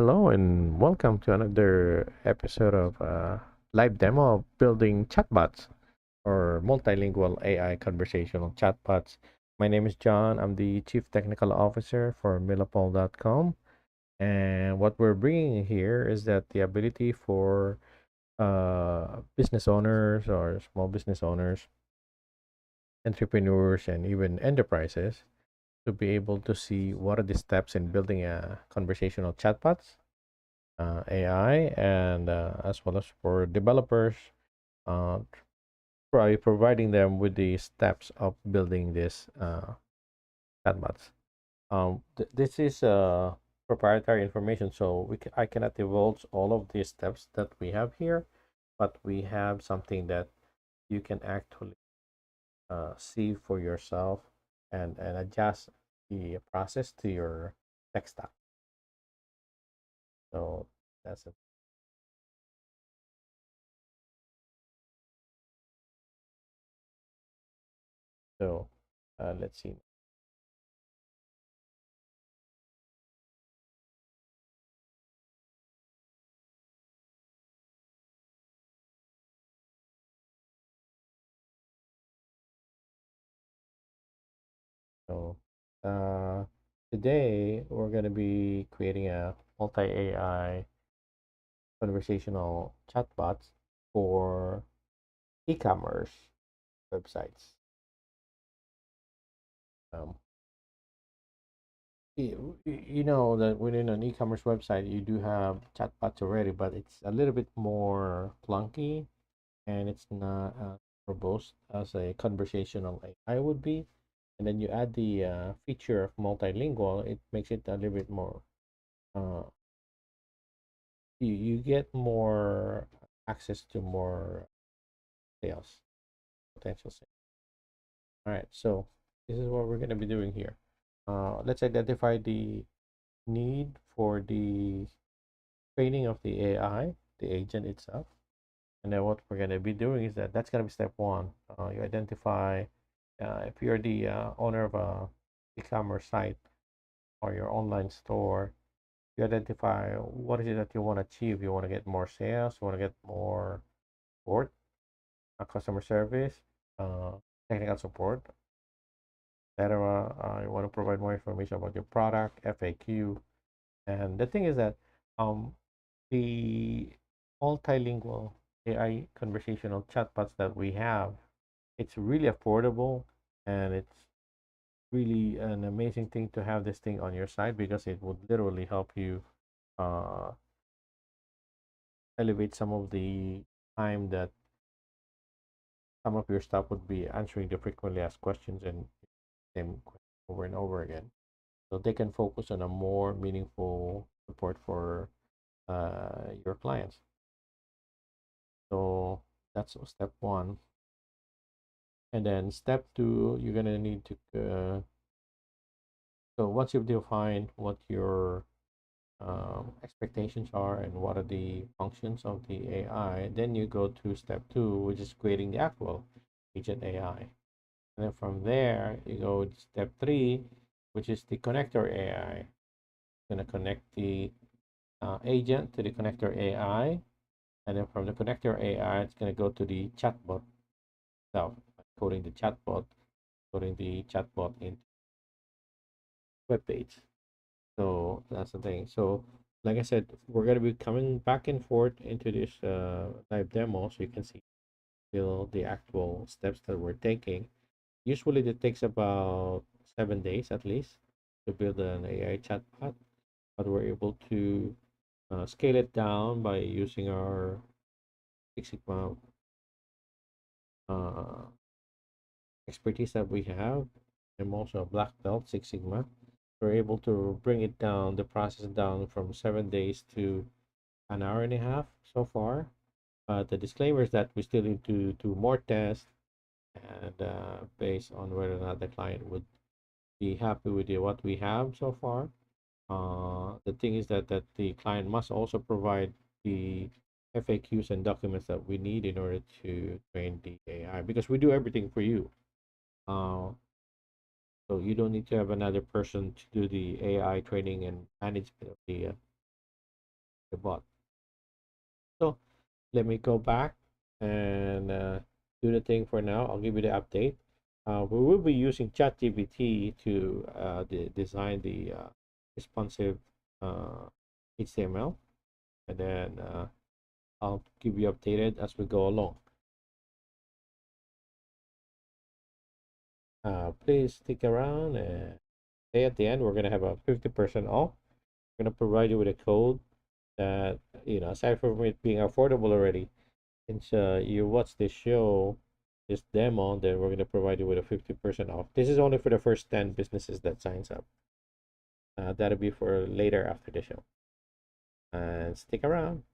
Hello and welcome to another episode of live demo of building chatbots or multilingual AI conversational chatbots. My name is John. I'm the Chief Technical Officer for Millapol.com. And what we're bringing here is that the ability for business owners or small business owners, entrepreneurs, and even enterprises to be able to see what are the steps in building a conversational chatbots AI, and as well as for developers, uh, by providing them with the steps of building this chatbots. This is proprietary information, so I cannot divulge all of the steps that we have here, but we have something that you can actually see for yourself and adjust the process to your tech stack. So that's it. So let's see. So, uh, today we're going to be creating a multi AI conversational chatbots for e-commerce websites. Um, you know that within an e-commerce website, you do have chatbots already, but it's a little bit more clunky and it's not robust as a conversational AI would be. And then you add the feature of multilingual, it makes it a little bit more uh, you get more access to more sales, potential sales. All right, so this is what we're going to be doing here. Let's identify the need for the training of the AI, the agent itself. And then what we're going to be doing is that's going to be step one. You identify if you're the owner of a e-commerce site or your online store, you identify what is it that you want to achieve. You want to get more sales, you want to get more support, customer service, uh, technical support, etc. You want to provide more information about your product, FAQ. And the thing is that um, the multilingual AI conversational chatbots that we have, it's really affordable and it's really an amazing thing to have this thing on your side because it would literally help you uh, elevate some of the time that some of your staff would be answering the frequently asked questions and same question over and over again. So they can focus on a more meaningful support for your clients. So that's step one. And then step two, you're gonna need to. So once you've defined what your expectations are and what are the functions of the AI, then you go to step two, which is creating the actual agent AI. And then from there, you go to step three, which is the connector AI. Going to connect the agent to the connector AI, and then from the connector AI, it's going to go to the chatbot itself, coding the chatbot into web page. So that's the thing. So, like I said, we're going to be coming back and forth into this live demo, so you can see still the actual steps that we're taking. Usually, it takes about 7 days at least to build an AI chatbot, but we're able to scale it down by using our Six Sigma uh, expertise that we have. I'm also a black belt Six Sigma. We're able to bring it down, the process down from 7 days to an hour and a half so far. But the disclaimer is that we still need to do more tests and based on whether or not the client would be happy with what we have so far. The thing is that the client must also provide the FAQs and documents that we need in order to train the AI because we do everything for you. Uh, so you don't need to have another person to do the AI training and management of the the bot. So let me go back and do the thing for now. I'll give you the update. We will be using ChatGPT to design the responsive HTML, and then I'll keep you updated as we go along. Please stick around and stay at the end. We're gonna have a 50% off. We're gonna provide you with a code that, aside from it being affordable already, since you watch this show, this demo, then we're gonna provide you with a 50% off. This is only for the first 10 businesses that signs up. That'll be for later after the show. And stick around.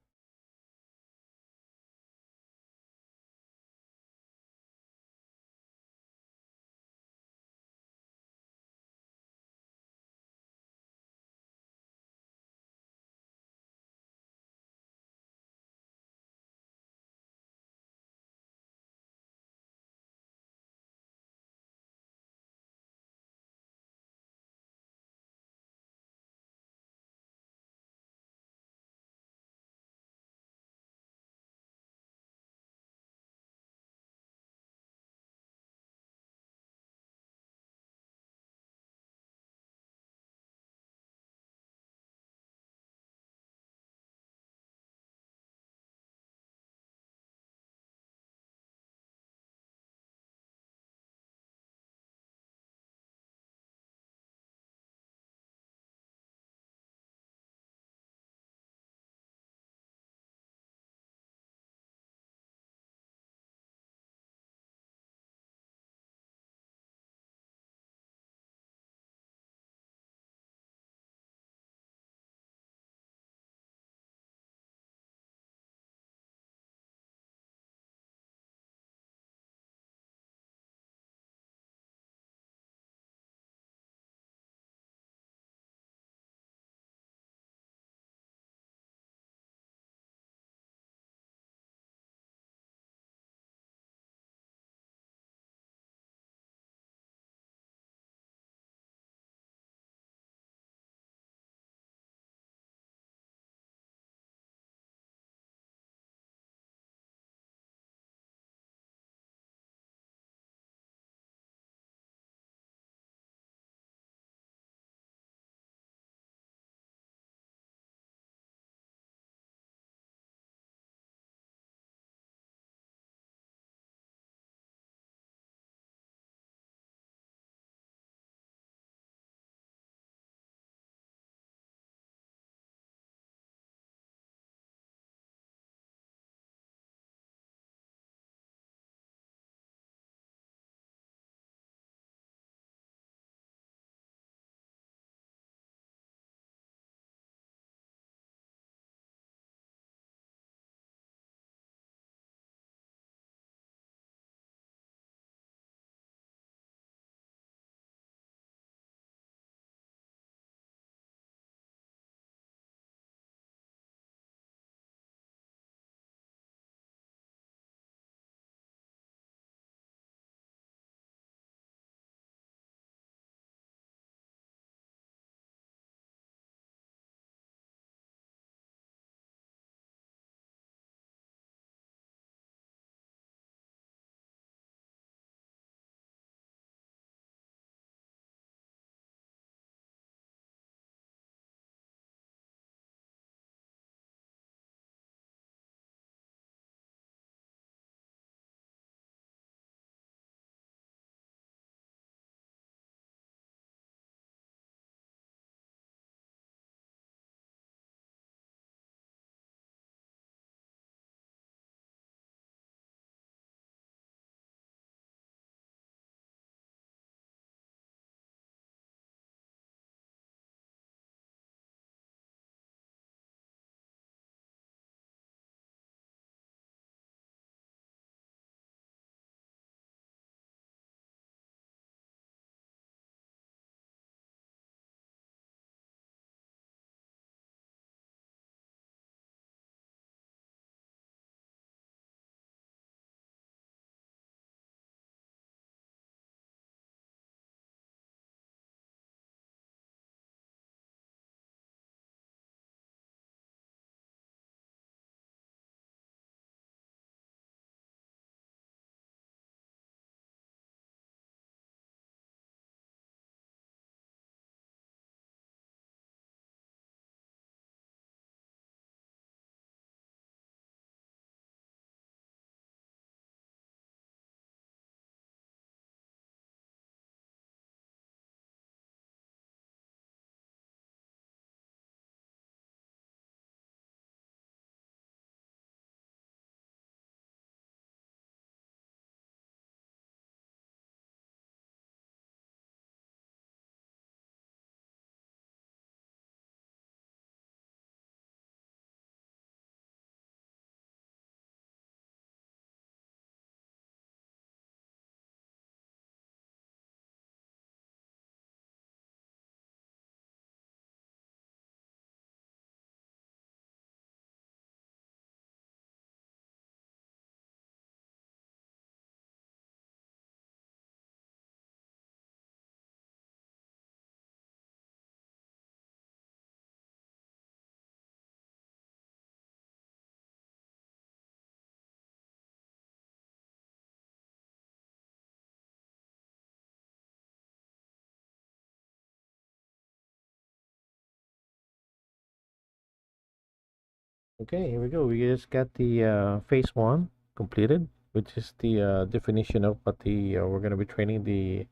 Okay, here we go. We just got the phase one completed, which is the definition of what the we're going to be training the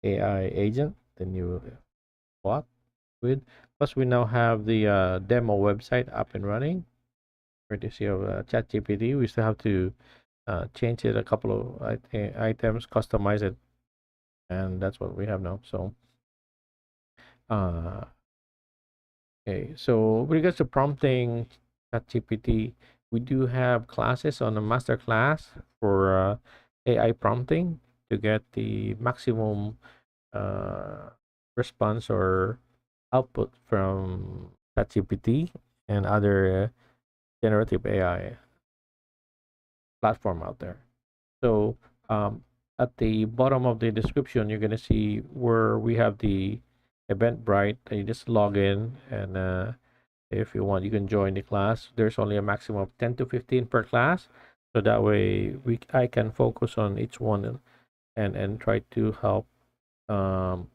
AI agent, the new bot with. Plus, we now have the demo website up and running, courtesy of ChatGPT. We still have to change it a couple of items, customize it, and that's what we have now. So, uh, okay. So, with regards to prompting ChatGPT, we do have classes on a master class for AI prompting to get the maximum uh, response or output from ChatGPT and other generative AI platform out there. So um, at the bottom of the description, you're gonna see where we have the Eventbrite. And you just log in, and if you want, you can join the class. There's only a maximum of 10 to 15 per class, so that way I can focus on each one and try to help um,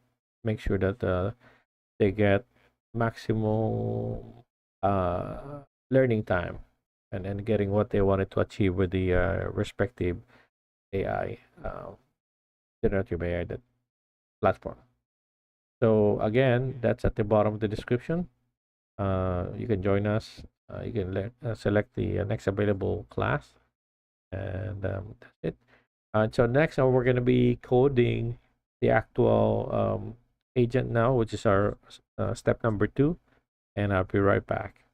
make sure that they get maximum learning time and getting what they wanted to achieve with the respective AI, generative AI that platform. So again, that's at the bottom of the description. You can join us. You can select the next available class, and that's it. So next, we're going to be coding the actual agent now, which is our step number two, and I'll be right back.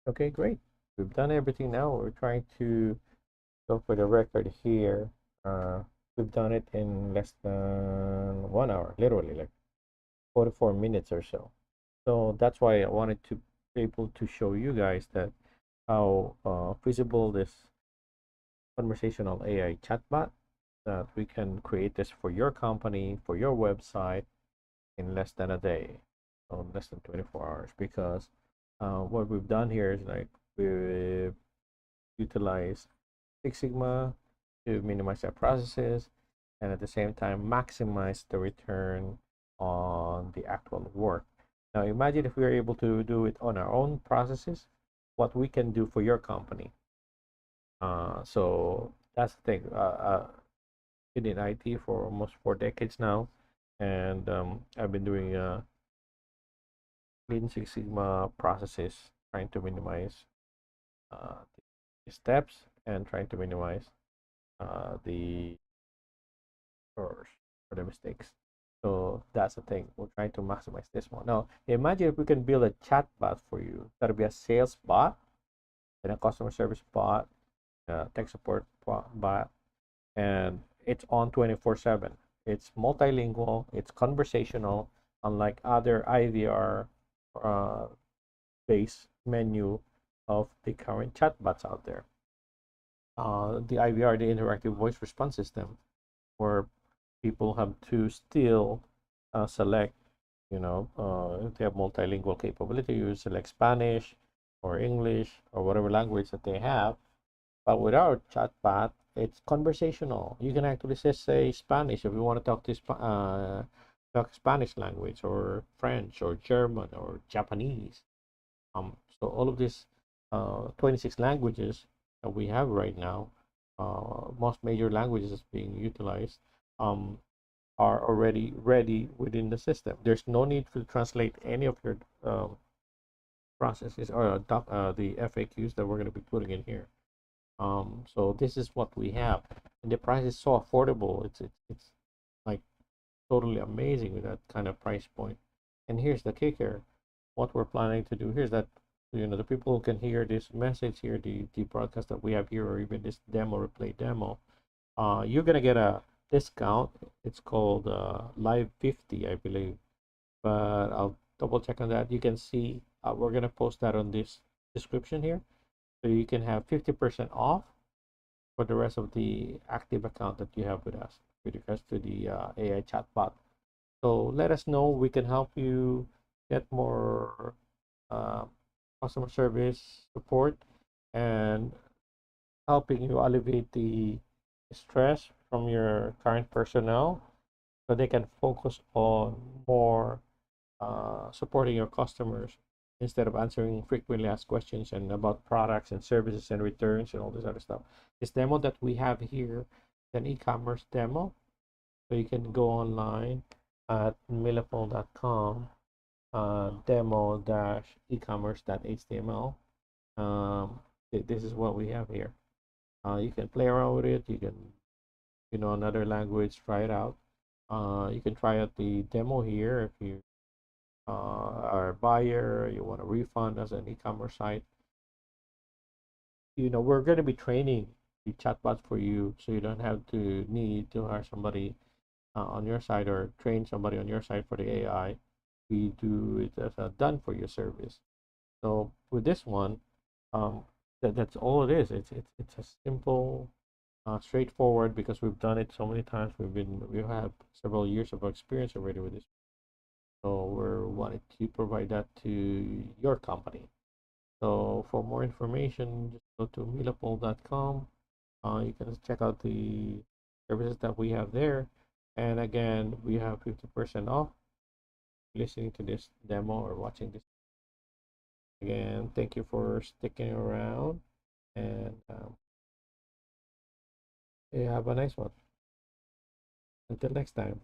Okay, great. We've done everything now. We're trying to go for the record here. Uh, we've done it in less than 1 hour, literally like 44 minutes or so. So that's why I wanted to be able to show you guys that how feasible this conversational AI chatbot, that we can create this for your company, for your website in less than a day, or less than 24 hours. Because what we've done here is like we've utilized Six Sigma to minimize our processes and at the same time maximize the return on the actual work. Now imagine if we are able to do it on our own processes, what we can do for your company. So that's the thing. Been in IT for almost 4 decades now, and I've been doing Lean Six Sigma processes, trying to minimize the steps and trying to minimize the errors or the mistakes. So that's the thing. We're trying to maximize this one. Now, imagine if we can build a chat bot for you. That'll be a sales bot and a customer service bot, tech support bot, and it's on 24/7. It's multilingual, it's conversational, unlike other IVR uh, based menu of the current chatbots out there. The IVR, the interactive voice response system, where people have to still select, if they have multilingual capability, you select Spanish or English or whatever language that they have. But with our chatbot, it's conversational. You can actually just say Spanish if you want to talk Spanish language or French or German or Japanese. So all of these 26 languages that we have right now, most major languages being utilized, um, are already ready within the system. There's no need to translate any of your processes or the FAQs that we're going to be putting in here. So this is what we have, and the price is so affordable. It's like totally amazing with that kind of price point. And here's the kicker: what we're planning to do here is that the people who can hear this message here, the broadcast that we have here, or even this demo replay demo, you're gonna get a discount. It's called Live 50, I believe, but I'll double check on that. You can see we're gonna post that on this description here, so you can have 50% off for the rest of the active account that you have with us with regards to the AI chatbot. So let us know. We can help you get more uh, customer service support and helping you alleviate the stress from your current personnel so they can focus on more supporting your customers instead of answering frequently asked questions and about products and services and returns and all this other stuff. This demo that we have here is an e-commerce demo. So you can go online at millipol.com, demo-ecommerce.html. This is what we have here. You can play around with it. You can, another language, try it out. You can try out the demo here if you are a buyer, you want a refund as an e-commerce site. We're going to be training the chatbot for you, so you don't have to need to hire somebody on your side or train somebody on your side for the AI. We do it as a done for you service. So with this one, um, that's all it is. It's a simple, straightforward, because we've done it so many times. We have several years of experience already with this. So we're wanting to provide that to your company. So for more information, just go to millipol.com. You can check out the services that we have there. And again, we have 50% off listening to this demo or watching this. Again, thank you for sticking around, and you have a nice one. Until next time.